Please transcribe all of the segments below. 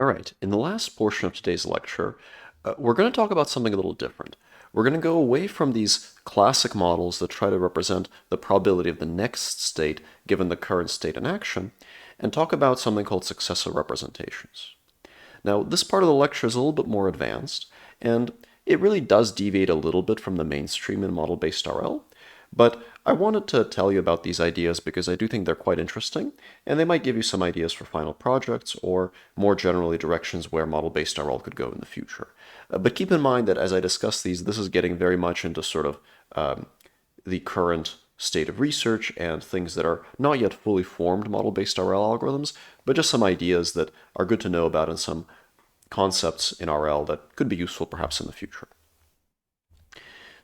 All right, in the last portion of today's lecture, we're going to talk about something a little different. We're going to go away from these classic models that try to represent the probability of the next state given the current state in action, and talk about something called successor representations. Now, this part of the lecture is a little bit more advanced, and it really does deviate a little bit from the mainstream in model-based RL, but I wanted to tell you about these ideas because I do think they're quite interesting, and they might give you some ideas for final projects or more generally directions where model-based RL could go in the future. But keep in mind that as I discuss these, this is getting very much into sort of the current state of research and things that are not yet fully formed model-based RL algorithms, but just some ideas that are good to know about and some concepts in RL that could be useful perhaps in the future.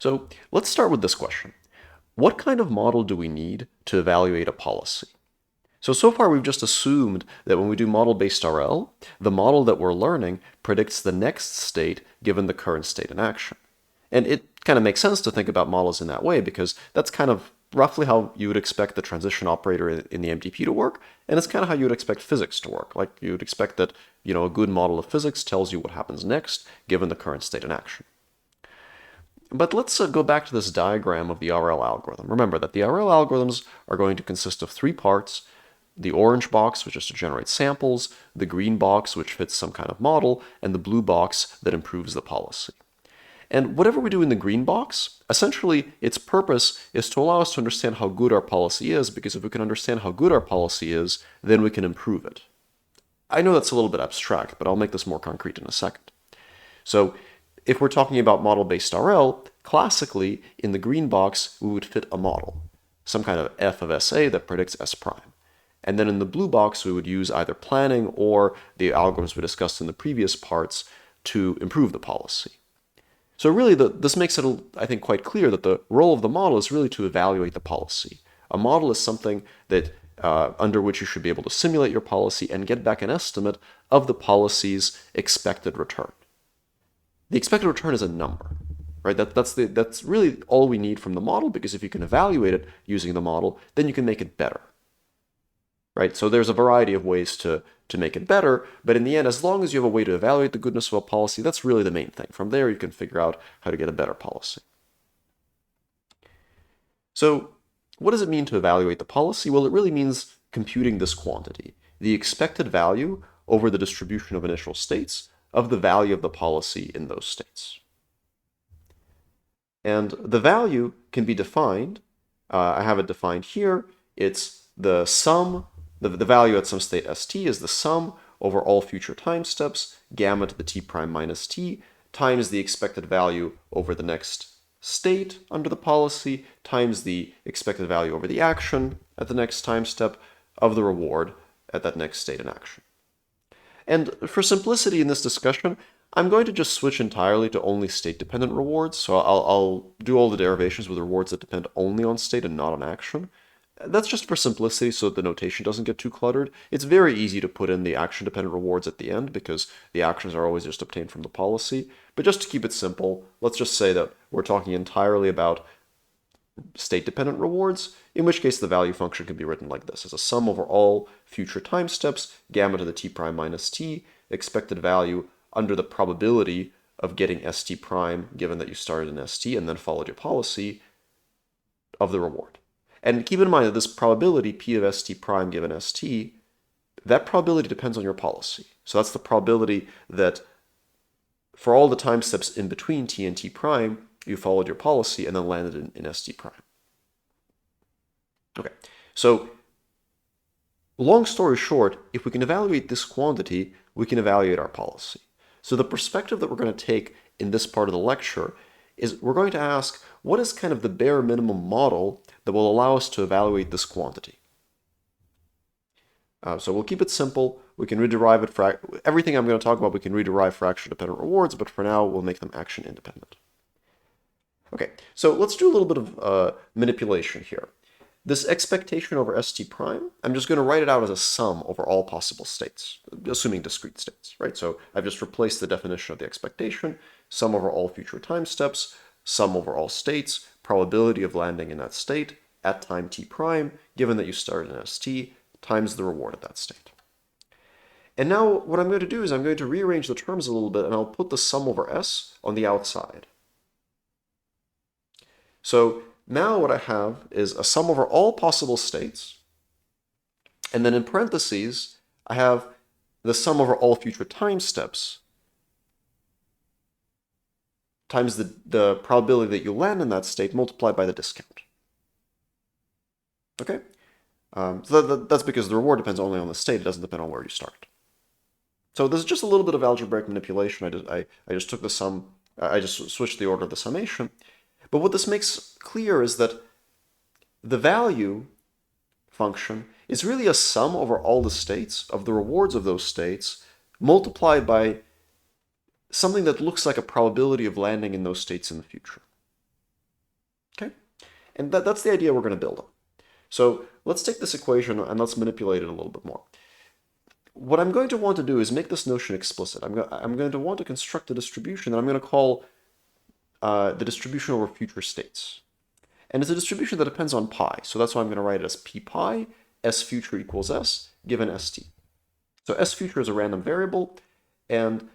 So let's start with this question. What kind of model do we need to evaluate a policy? So far we've just assumed that when we do model-based RL, the model that we're learning predicts the next state given the current state in action. And it kind of makes sense to think about models in that way because that's kind of roughly how you would expect the transition operator in the MTP to work, and it's kind of how you would expect physics to work. Like you would expect that, a good model of physics tells you what happens next given the current state in action. But let's go back to this diagram of the RL algorithm. Remember that the RL algorithms are going to consist of three parts: the orange box, which is to generate samples, the green box, which fits some kind of model, and the blue box that improves the policy. And whatever we do in the green box, essentially its purpose is to allow us to understand how good our policy is, because if we can understand how good our policy is, then we can improve it. I know that's a little bit abstract, but I'll make this more concrete in a second. So if we're talking about model-based RL, classically, in the green box, we would fit a model, some kind of f of SA that predicts S prime. And then in the blue box, we would use either planning or the algorithms we discussed in the previous parts to improve the policy. So really, this makes it, I think, quite clear that the role of the model is really to evaluate the policy. A model is something that under which you should be able to simulate your policy and get back an estimate of the policy's expected return. The expected return is a number, right? That's really all we need from the model, because if you can evaluate it using the model, then you can make it better, right? So there's a variety of ways to make it better, but in the end, as long as you have a way to evaluate the goodness of a policy, that's really the main thing. From there, you can figure out how to get a better policy. So what does it mean to evaluate the policy? Well, it really means computing this quantity, the expected value over the distribution of initial states of the value of the policy in those states. And the value can be defined, I have it defined here, it's the sum, the value at some state st is the sum over all future time steps, gamma to the t prime minus t, times the expected value over the next state under the policy, times the expected value over the action at the next time step of the reward at that next state in action. And for simplicity in this discussion, I'm going to just switch entirely to only state-dependent rewards. So I'll do all the derivations with rewards that depend only on state and not on action. That's just for simplicity so that the notation doesn't get too cluttered. It's very easy to put in the action-dependent rewards at the end because the actions are always just obtained from the policy. But just to keep it simple, let's just say that we're talking entirely about state-dependent rewards, in which case the value function can be written like this, as a sum over all future time steps, gamma to the t prime minus t, expected value under the probability of getting st prime, given that you started in st and then followed your policy, of the reward. And keep in mind that this probability, p of st prime given st, that probability depends on your policy. So that's the probability that for all the time steps in between t and t prime, you followed your policy and then landed in st prime. Okay, so long story short, if we can evaluate this quantity, we can evaluate our policy. So the perspective that we're going to take in this part of the lecture is we're going to ask, what is kind of the bare minimum model that will allow us to evaluate this quantity? So we'll keep it simple. We can rederive it for everything I'm going to talk about. We can rederive for action-dependent rewards, but for now, we'll make them action-independent. Okay, so let's do a little bit of manipulation here. This expectation over st prime, I'm just going to write it out as a sum over all possible states, assuming discrete states, right? So I've just replaced the definition of the expectation, sum over all future time steps, sum over all states, probability of landing in that state at time t prime, given that you started in st, times the reward at that state. And now what I'm going to do is I'm going to rearrange the terms a little bit, and I'll put the sum over s on the outside. So now what I have is a sum over all possible states, and then in parentheses, I have the sum over all future time steps times the probability that you land in that state multiplied by the discount. Okay? So that's because the reward depends only on the state. It doesn't depend on where you start. So this is just a little bit of algebraic manipulation. I just took the sum, I just switched the order of the summation. But what this makes clear is that the value function is really a sum over all the states of the rewards of those states multiplied by something that looks like a probability of landing in those states in the future. Okay? And that's the idea we're going to build on. So let's take this equation and let's manipulate it a little bit more. What I'm going to want to do is make this notion explicit. I'm going to want to construct a distribution that I'm going to call the distribution over future states. And it's a distribution that depends on pi. So that's why I'm going to write it as p pi, s future equals s, given st. So s future is a random variable, and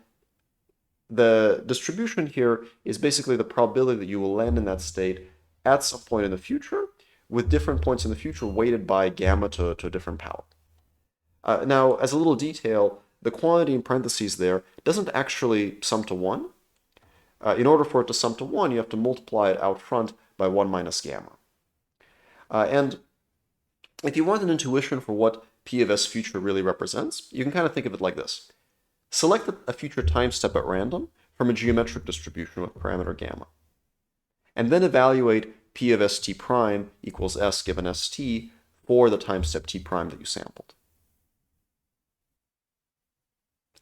the distribution here is basically the probability that you will land in that state at some point in the future, with different points in the future weighted by gamma to a different power. Now, as a little detail, the quantity in parentheses there doesn't actually sum to 1. In order for it to sum to 1, you have to multiply it out front by 1 minus gamma. And if you want an intuition for what p of s future really represents, you can kind of think of it like this. Select a future time step at random from a geometric distribution with parameter gamma. And then evaluate p of st prime equals s given st for the time step t prime that you sampled.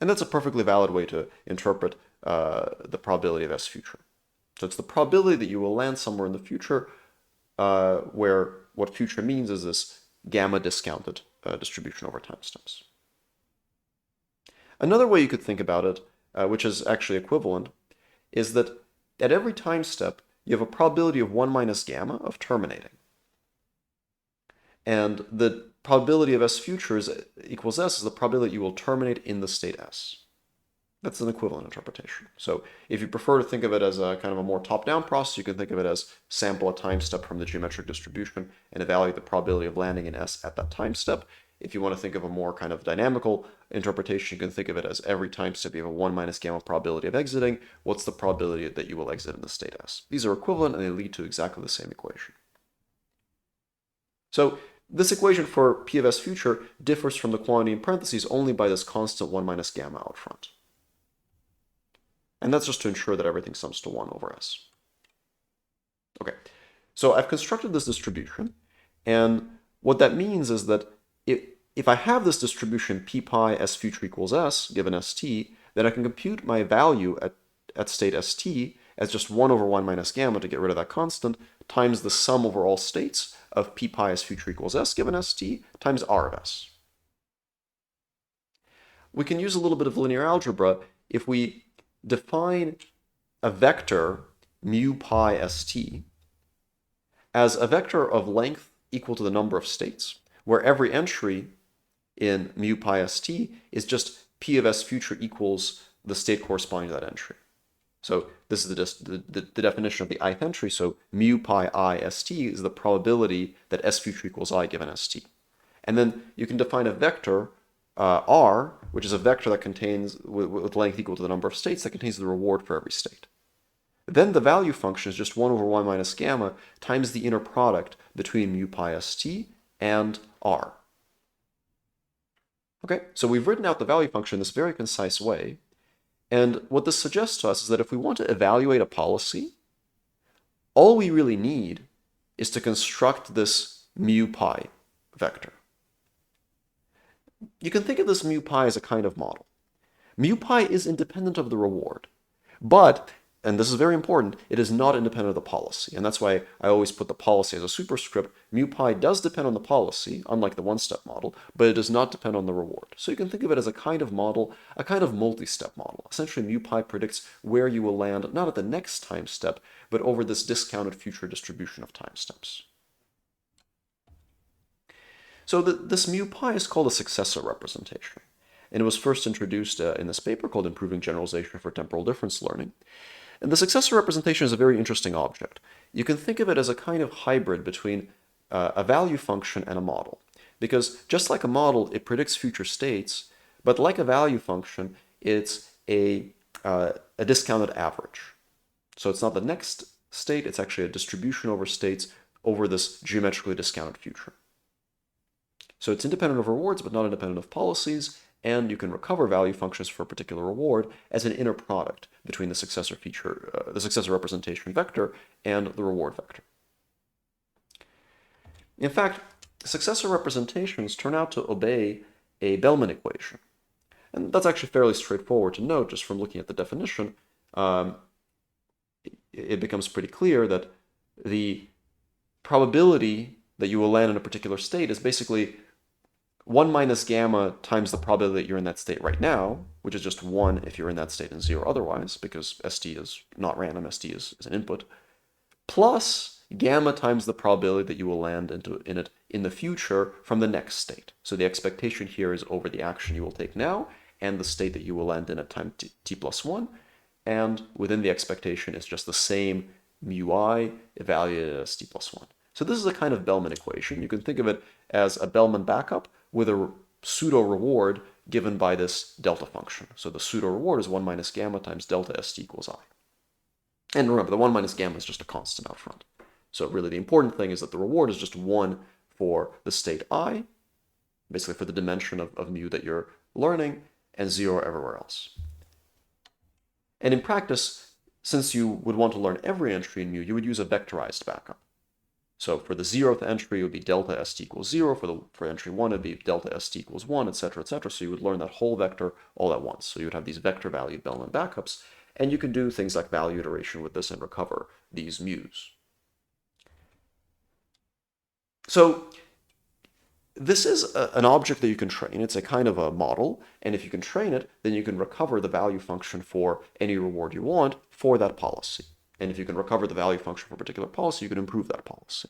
And that's a perfectly valid way to interpret the probability of s future. So it's the probability that you will land somewhere in the future where what future means is this gamma discounted distribution over time steps. Another way you could think about it, which is actually equivalent, is that at every time step, you have a probability of 1 minus gamma of terminating. And the probability of s future equals s is the probability that you will terminate in the state s. That's an equivalent interpretation. So if you prefer to think of it as a kind of a more top-down process, you can think of it as sample a time step from the geometric distribution and evaluate the probability of landing in s at that time step. If you want to think of a more kind of dynamical interpretation, you can think of it as every time step you have a 1 minus gamma probability of exiting. What's the probability that you will exit in the state s? These are equivalent and they lead to exactly the same equation. So this equation for p of s future differs from the quantity in parentheses only by this constant 1 minus gamma out front. And that's just to ensure that everything sums to 1 over s. Okay, so I've constructed this distribution, and what that means is that if I have this distribution p pi s future equals s, given st, then I can compute my value at state st as just 1 over 1 minus gamma to get rid of that constant, times the sum over all states of p pi s future equals s, given st, times r of s. We can use a little bit of linear algebra if we define a vector mu pi st as a vector of length equal to the number of states, where every entry in mu pi st is just p of s future equals the state corresponding to that entry. So this is the definition of the ith entry. So mu pi I st is the probability that s future equals I given st. And then you can define a vector r, which is a vector that contains, with length equal to the number of states, that contains the reward for every state. Then the value function is just 1 over 1 minus gamma times the inner product between mu pi st and r. Okay, so we've written out the value function in this very concise way. And what this suggests to us is that if we want to evaluate a policy, all we really need is to construct this mu pi vector. You can think of this mu pi as a kind of model. Mu pi is independent of the reward, but, and this is very important, it is not independent of the policy. And that's why I always put the policy as a superscript. Mu pi does depend on the policy, unlike the one-step model, but it does not depend on the reward. So you can think of it as a kind of model, a kind of multi-step model. Essentially, mu pi predicts where you will land, not at the next time step, but over this discounted future distribution of time steps. So this mu pi is called a successor representation. and it was first introduced in this paper called Improving Generalization for Temporal Difference Learning. And the successor representation is a very interesting object. You can think of it as a kind of hybrid between a value function and a model. Because just like a model, it predicts future states, but like a value function, it's a discounted average. So it's not the next state, it's actually a distribution over states over this geometrically discounted future. So it's independent of rewards, but not independent of policies, and you can recover value functions for a particular reward as an inner product between the successor feature, the successor representation vector and the reward vector. In fact, successor representations turn out to obey a Bellman equation. And that's actually fairly straightforward to note just from looking at the definition. It becomes pretty clear that the probability that you will land in a particular state is basically 1 minus gamma times the probability that you're in that state right now, which is just 1 if you're in that state and 0 otherwise, because ST is not random, ST is an input, plus gamma times the probability that you will land in it in the future from the next state. So the expectation here is over the action you will take now and the state that you will land in at time t plus 1, and within the expectation is just the same mu I evaluated as t plus 1. So this is a kind of Bellman equation. You can think of it as a Bellman backup with a pseudo reward given by this delta function. So the pseudo reward is 1 minus gamma times delta st equals I. And remember, the 1 minus gamma is just a constant out front. So really the important thing is that the reward is just 1 for the state I, basically for the dimension of mu that you're learning, and 0 everywhere else. And in practice, since you would want to learn every entry in mu, you would use a vectorized backup. So for the 0th entry, it would be delta st equals 0. For entry 1, it would be delta st equals 1, etc., etc. So you would learn that whole vector all at once. So you would have these vector-valued Bellman backups, and you can do things like value iteration with this and recover these mu's. So this is an object that you can train. It's a kind of a model, and if you can train it, then you can recover the value function for any reward you want for that policy. And if you can recover the value function for a particular policy, you can improve that policy.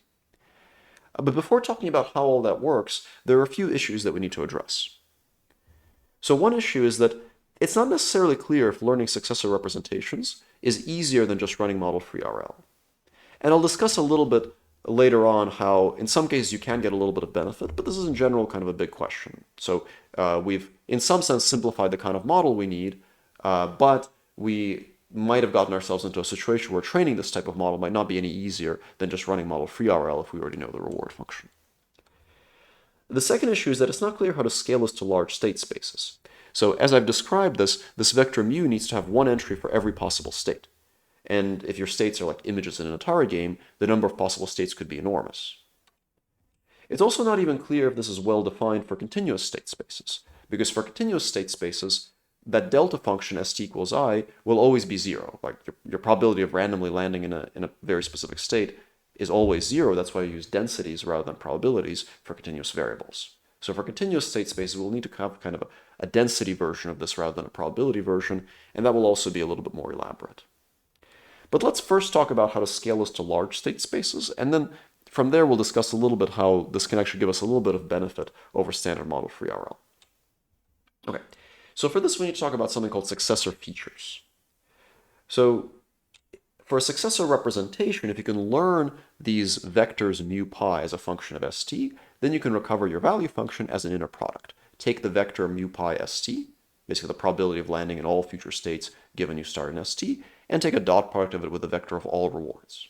But before talking about how all that works, there are a few issues that we need to address. So one issue is that it's not necessarily clear if learning successor representations is easier than just running model-free RL. And I'll discuss a little bit later on how in some cases you can get a little bit of benefit, but this is in general kind of a big question. So we've in some sense simplified the kind of model we need, but we might have gotten ourselves into a situation where training this type of model might not be any easier than just running model-free RL if we already know the reward function. The second issue is that it's not clear how to scale this to large state spaces. So as I've described this vector mu needs to have one entry for every possible state. And if your states are like images in an Atari game, the number of possible states could be enormous. It's also not even clear if this is well defined for continuous state spaces, because for continuous state spaces, that delta function st equals I will always be 0. Like your probability of randomly landing in a very specific state is always 0. That's why I use densities rather than probabilities for continuous variables. So for continuous state spaces, we'll need to have kind of a density version of this rather than a probability version, and that will also be a little bit more elaborate. But let's first talk about how to scale this to large state spaces, and then from there we'll discuss a little bit how this can actually give us a little bit of benefit over standard model-free RL. Okay, so for this we need to talk about something called successor features. So for a successor representation, if you can learn these vectors mu pi as a function of st, then you can recover your value function as an inner product. Take the vector mu pi st, basically the probability of landing in all future states given you start in st, and take a dot product of it with the vector of all rewards.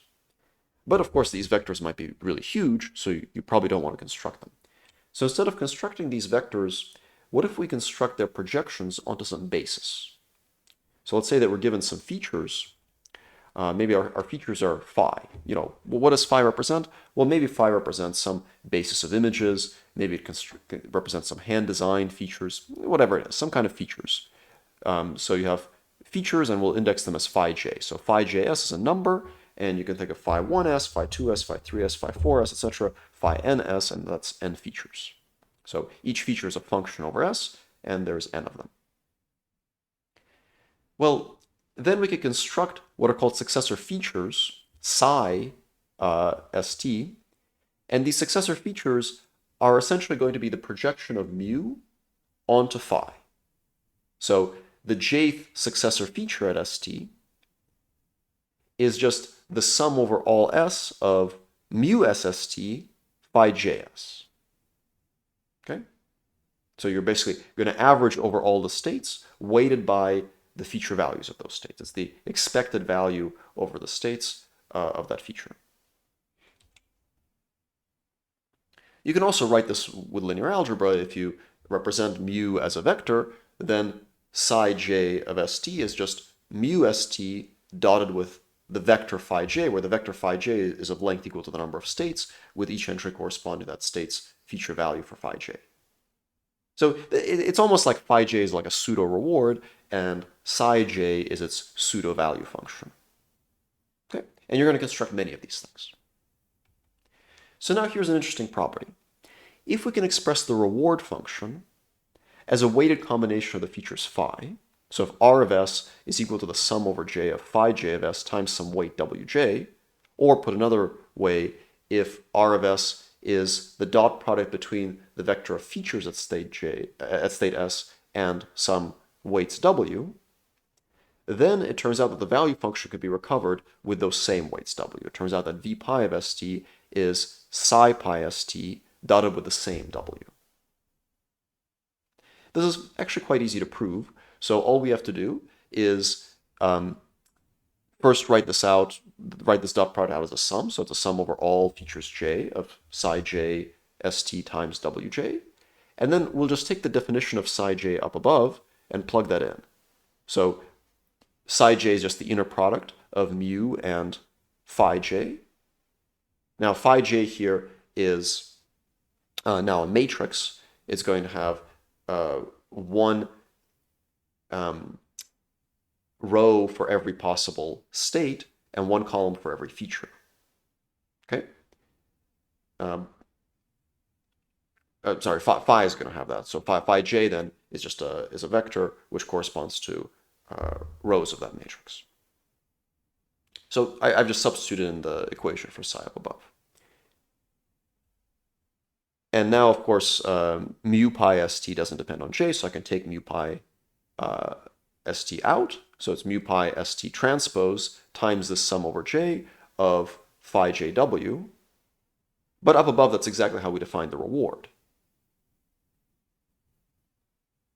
But of course these vectors might be really huge, so you probably don't want to construct them. So instead of constructing these vectors, what if we construct their projections onto some basis? So let's say that we're given some features. Maybe our features are phi. What does phi represent? Well, maybe phi represents some basis of images. Maybe it represents some hand-designed features, whatever it is, some kind of features. So you have features, and we'll index them as phi j. So phi js is a number, and you can think of phi 1s, phi 2s, phi 3s, phi 4s, etc., phi ns, and that's n features. So each feature is a function over s, and there's n of them. Well, then we could construct what are called successor features, psi st, and these successor features are essentially going to be the projection of mu onto phi. So the jth successor feature at ST is just the sum over all S of mu SST phi JS. Okay? So you're basically going to average over all the states weighted by the feature values of those states. It's the expected value over the states of that feature. You can also write this with linear algebra. If you represent mu as a vector, then psi j of st is just mu st dotted with the vector phi j, where the vector phi j is of length equal to the number of states, with each entry corresponding to that state's feature value for phi j. So it's almost like phi j is like a pseudo reward, and psi j is its pseudo value function. Okay? And you're going to construct many of these things. So now here's an interesting property. If we can express the reward function as a weighted combination of the features phi, so if R of S is equal to the sum over j of phi j of S times some weight wj, or put another way, if R of S is the dot product between the vector of features at state S and some weights w, then it turns out that the value function could be recovered with those same weights w. It turns out that v pi of st is psi pi st dotted with the same w. This is actually quite easy to prove, so all we have to do is first write this dot product out as a sum, so it's a sum over all features j of psi j st times wj, and then we'll just take the definition of psi j up above and plug that in. So psi j is just the inner product of mu and phi j. Now phi j here is now a matrix. It's going to have one row for every possible state and one column for every feature. Okay? Sorry, phi is going to have that. So phi j then is just a vector which corresponds to rows of that matrix. So I've just substituted in the equation for psi up above. And now, of course, mu pi st doesn't depend on j, so I can take mu pi st out. So it's mu pi st transpose times this sum over j of phi jw. But up above, that's exactly how we define the reward.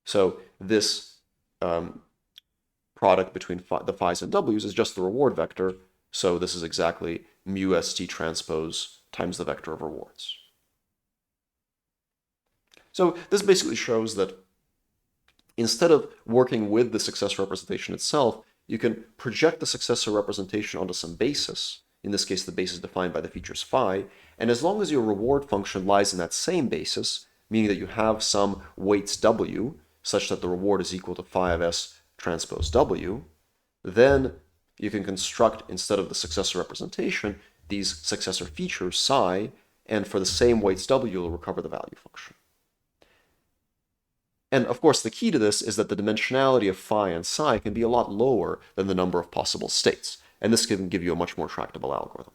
So this product between the phi's and w's is just the reward vector. So this is exactly mu st transpose times the vector of rewards. So this basically shows that instead of working with the successor representation itself, you can project the successor representation onto some basis, in this case the basis defined by the features phi, and as long as your reward function lies in that same basis, meaning that you have some weights w, such that the reward is equal to phi of s transpose w, then you can construct, instead of the successor representation, these successor features psi, and for the same weights w, you'll recover the value function. And of course, the key to this is that the dimensionality of phi and psi can be a lot lower than the number of possible states. And this can give you a much more tractable algorithm,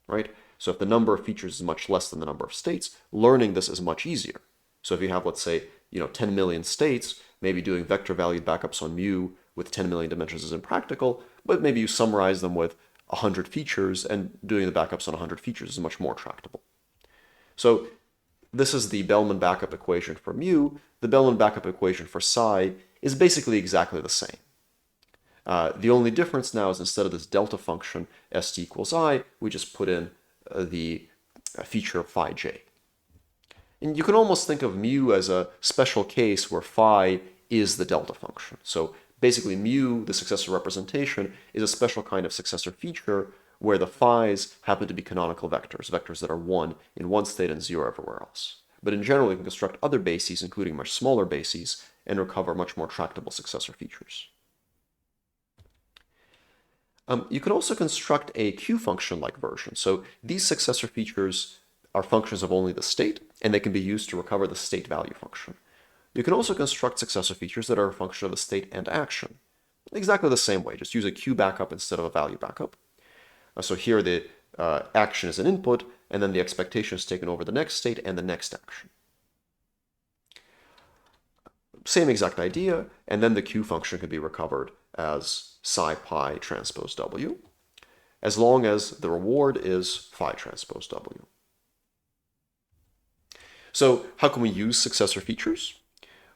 right? So if the number of features is much less than the number of states, learning this is much easier. So if you have, let's say, 10 million states, maybe doing vector valued backups on mu with 10 million dimensions is impractical, but maybe you summarize them with 100 features, and doing the backups on 100 features is much more tractable. So this is the Bellman backup equation for mu. The Bellman backup equation for psi is basically exactly the same. The only difference now is instead of this delta function st equals I, we just put in the feature of phi j. And you can almost think of mu as a special case where phi is the delta function. So basically mu, the successor representation, is a special kind of successor feature where the phi's happen to be canonical vectors, vectors that are 1 in one state and 0 everywhere else. But in general, you can construct other bases, including much smaller bases, and recover much more tractable successor features. You can also construct a Q function-like version. So these successor features are functions of only the state, and they can be used to recover the state value function. You can also construct successor features that are a function of the state and action. Exactly the same way, just use a Q backup instead of a value backup. So here the action is an input, and then the expectation is taken over the next state and the next action. same exact idea, and then the Q function can be recovered as psi pi transpose W, as long as the reward is phi transpose W. So how can we use successor features?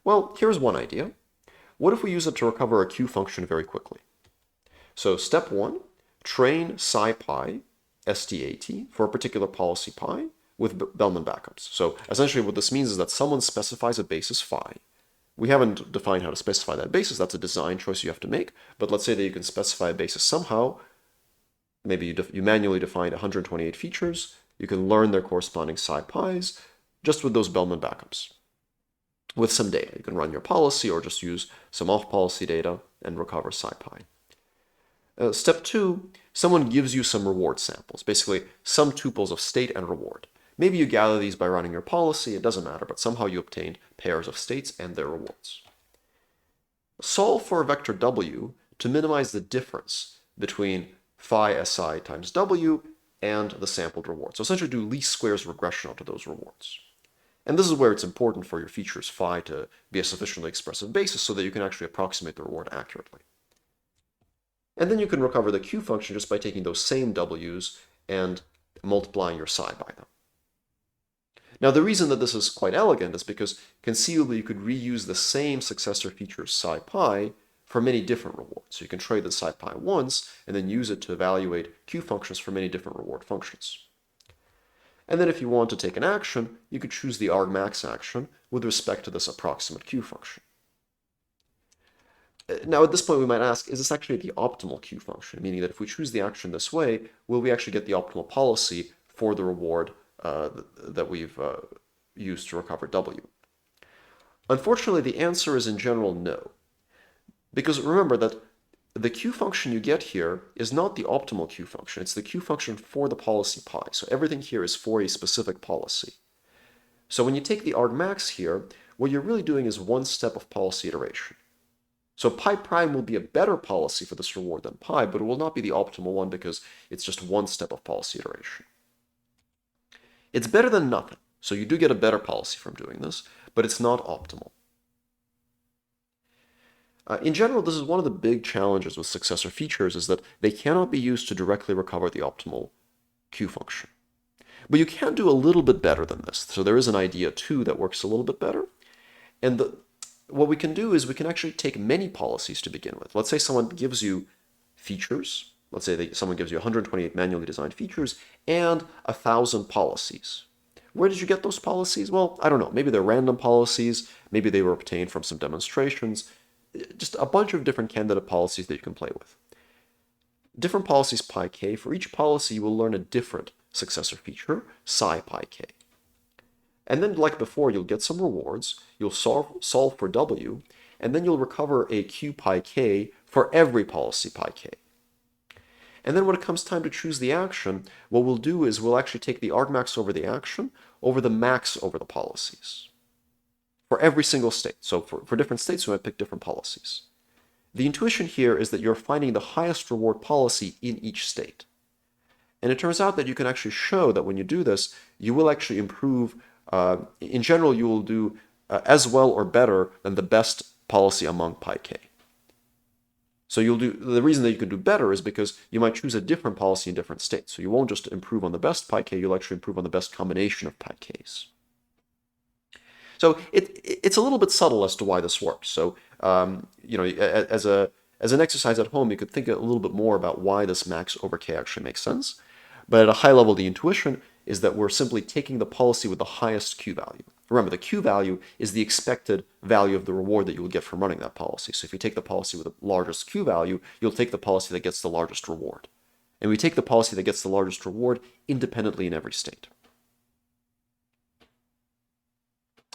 Well, here's one idea. What if we use it to recover a Q function very quickly? So step 1, train psi pi SDAT for a particular policy pi with Bellman backups. So essentially what this means is that someone specifies a basis phi. We haven't defined how to specify that basis. That's a design choice you have to make. But let's say that you can specify a basis somehow. Maybe you manually define 128 features. You can learn their corresponding psi pi's just with those Bellman backups. With some data, you can run your policy or just use some off-policy data and recover psi pi. Step 2, someone gives you some reward samples, basically some tuples of state and reward. Maybe you gather these by running your policy, it doesn't matter, but somehow you obtained pairs of states and their rewards. Solve for a vector W to minimize the difference between phi si times W and the sampled reward. So essentially do least squares regression onto those rewards. And this is where it's important for your features phi to be a sufficiently expressive basis so that you can actually approximate the reward accurately. And then you can recover the Q function just by taking those same W's and multiplying your psi by them. Now the reason that this is quite elegant is because conceivably you could reuse the same successor feature psi pi for many different rewards. So you can trade the psi pi once and then use it to evaluate Q functions for many different reward functions. And then if you want to take an action, you could choose the argmax action with respect to this approximate Q function. Now at this point we might ask, is this actually the optimal Q function? Meaning that if we choose the action this way, will we actually get the optimal policy for the reward that we've used to recover W? Unfortunately, the answer is in general no. Because remember that the Q function you get here is not the optimal Q function. It's the Q function for the policy pi. So everything here is for a specific policy. So when you take the argmax here, what you're really doing is one step of policy iteration. So pi prime will be a better policy for this reward than pi, but it will not be the optimal one because it's just one step of policy iteration. It's better than nothing. So you do get a better policy from doing this, but it's not optimal. In general, this is one of the big challenges with successor features is that they cannot be used to directly recover the optimal Q function. But you can do a little bit better than this. So there is an idea too that works a little bit better. And what we can do is we can actually take many policies to begin with. Let's say someone gives you features. Let's say someone gives you 128 manually designed features and 1,000 policies. Where did you get those policies? Well, I don't know. Maybe they're random policies. Maybe they were obtained from some demonstrations. Just a bunch of different candidate policies that you can play with. Different policies pi k. For each policy, you will learn a different successor feature, psi pi k. And then, like before, you'll get some rewards, you'll solve for W, and then you'll recover a Q pi k for every policy pi k. And then when it comes time to choose the action, what we'll do is we'll actually take the argmax over the action over the max over the policies for every single state. So for different states, we might pick different policies. The intuition here is that you're finding the highest reward policy in each state. And it turns out that you can actually show that when you do this, you will actually improve. In general, you will do as well or better than the best policy among pi k. So the reason that you can do better is because you might choose a different policy in different states. So you won't just improve on the best pi k, you'll actually improve on the best combination of pi k's. So it's a little bit subtle as to why this works. So as an exercise at home, you could think a little bit more about why this max over k actually makes sense. But at a high level, the intuition is that we're simply taking the policy with the highest Q value. Remember, the Q value is the expected value of the reward that you will get from running that policy. So if you take the policy with the largest Q value, you'll take the policy that gets the largest reward. And we take the policy that gets the largest reward independently in every state.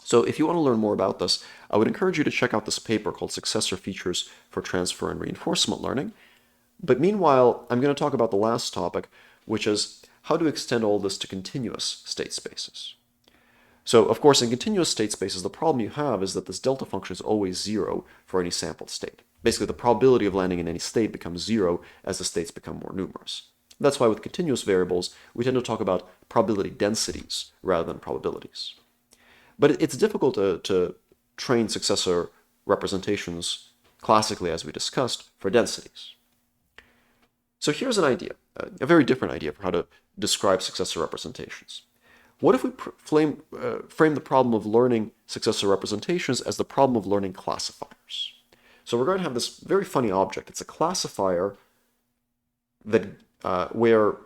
So if you want to learn more about this, I would encourage you to check out this paper called Successor Features for Transfer and Reinforcement Learning. But meanwhile, I'm going to talk about the last topic, which is how to extend all this to continuous state spaces. So, of course, in continuous state spaces, the problem you have is that this delta function is always 0 for any sampled state. Basically, the probability of landing in any state becomes 0 as the states become more numerous. That's why with continuous variables, we tend to talk about probability densities rather than probabilities. But it's difficult to train successor representations classically, as we discussed, for densities. So here's an idea, a very different idea for how to describe successor representations. What if we frame the problem of learning successor representations as the problem of learning classifiers? So we're going to have this very funny object. It's a classifier that where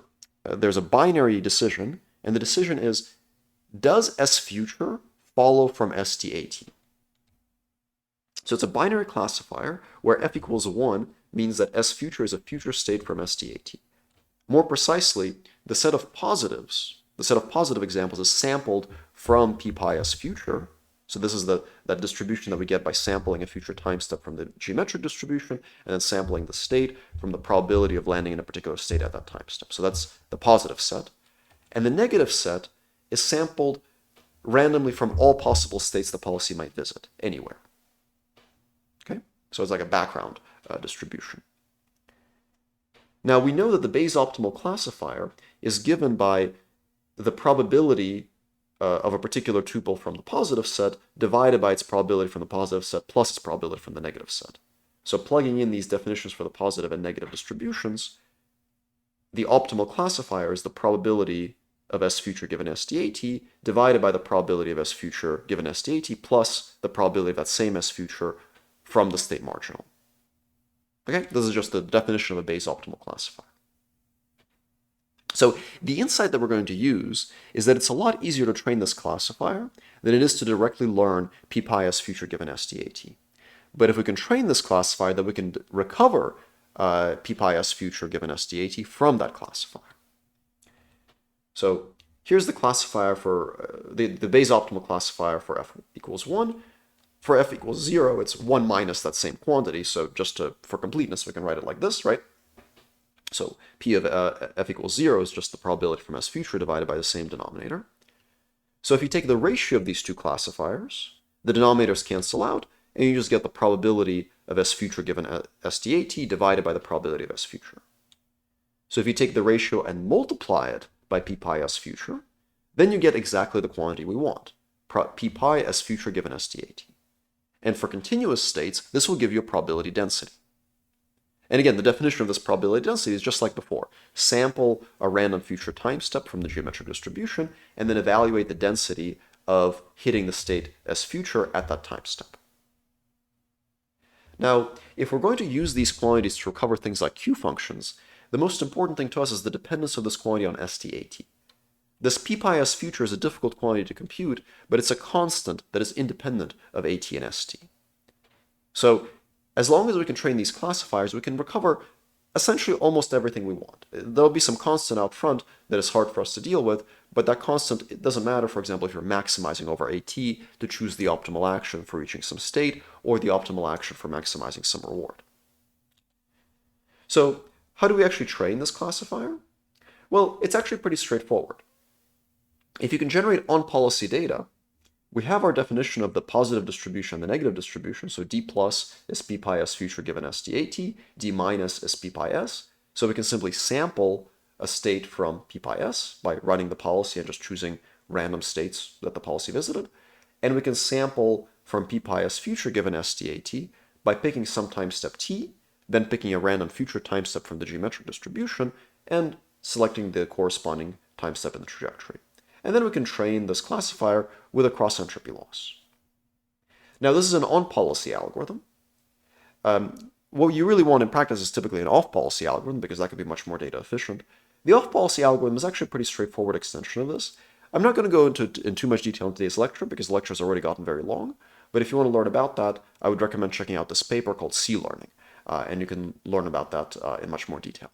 there's a binary decision, and the decision is, does S_future follow from STAT? So it's a binary classifier where f equals 1 means that S_future is a future state from STAT. More precisely, the set of positive examples is sampled from p-pi S_future. So this is that distribution that we get by sampling a future time step from the geometric distribution and then sampling the state from the probability of landing in a particular state at that time step. So that's the positive set. And the negative set is sampled randomly from all possible states the policy might visit, anywhere. Okay? So it's like a background distribution. Now we know that the Bayes optimal classifier is given by the probability of a particular tuple from the positive set divided by its probability from the positive set plus its probability from the negative set. So plugging in these definitions for the positive and negative distributions, the optimal classifier is the probability of S_future given STAT divided by the probability of S_future given STAT plus the probability of that same S_future from the state marginal. Okay, this is just the definition of a Bayes optimal classifier. So the insight that we're going to use is that it's a lot easier to train this classifier than it is to directly learn p-pi S_future given STAT. But if we can train this classifier, then we can recover p-pi S_future given STAT from that classifier. So here's the classifier for the Bayes optimal classifier for f equals 1. For f equals 0, it's 1 minus that same quantity. So just for completeness, we can write it like this, right? So p of f equals 0 is just the probability from S_future divided by the same denominator. So if you take the ratio of these two classifiers, the denominators cancel out, and you just get the probability of S_future given STAT divided by the probability of S_future. So if you take the ratio and multiply it by p-pi S_future, then you get exactly the quantity we want, p-pi S_future given STAT. And for continuous states, this will give you a probability density. And again, the definition of this probability density is just like before. Sample a random future time step from the geometric distribution, and then evaluate the density of hitting the state S_future at that time step. Now, if we're going to use these quantities to recover things like Q functions, the most important thing to us is the dependence of this quantity on STAT. This p-pi S_future is a difficult quantity to compute, but it's a constant that is independent of AT and ST. So as long as we can train these classifiers, we can recover essentially almost everything we want. There'll be some constant out front that is hard for us to deal with, but that constant, it doesn't matter, for example, if you're maximizing over AT to choose the optimal action for reaching some state, or the optimal action for maximizing some reward. So how do we actually train this classifier? Well, it's actually pretty straightforward. If you can generate on-policy data, we have our definition of the positive distribution and the negative distribution. So d plus is p-pi S_future given STAT, d minus is p-pi S. So we can simply sample a state from p-pi S by running the policy and just choosing random states that the policy visited. And we can sample from p-pi S_future given STAT by picking some time step t, then picking a random future time step from the geometric distribution, and selecting the corresponding time step in the trajectory. And then we can train this classifier with a cross-entropy loss. Now, this is an on-policy algorithm. What you really want in practice is typically an off-policy algorithm, because that could be much more data efficient. The off-policy algorithm is actually a pretty straightforward extension of this. I'm not going to go in too much detail in today's lecture, because the lecture has already gotten very long. But if you want to learn about that, I would recommend checking out this paper called C-learning, and you can learn about that in much more detail.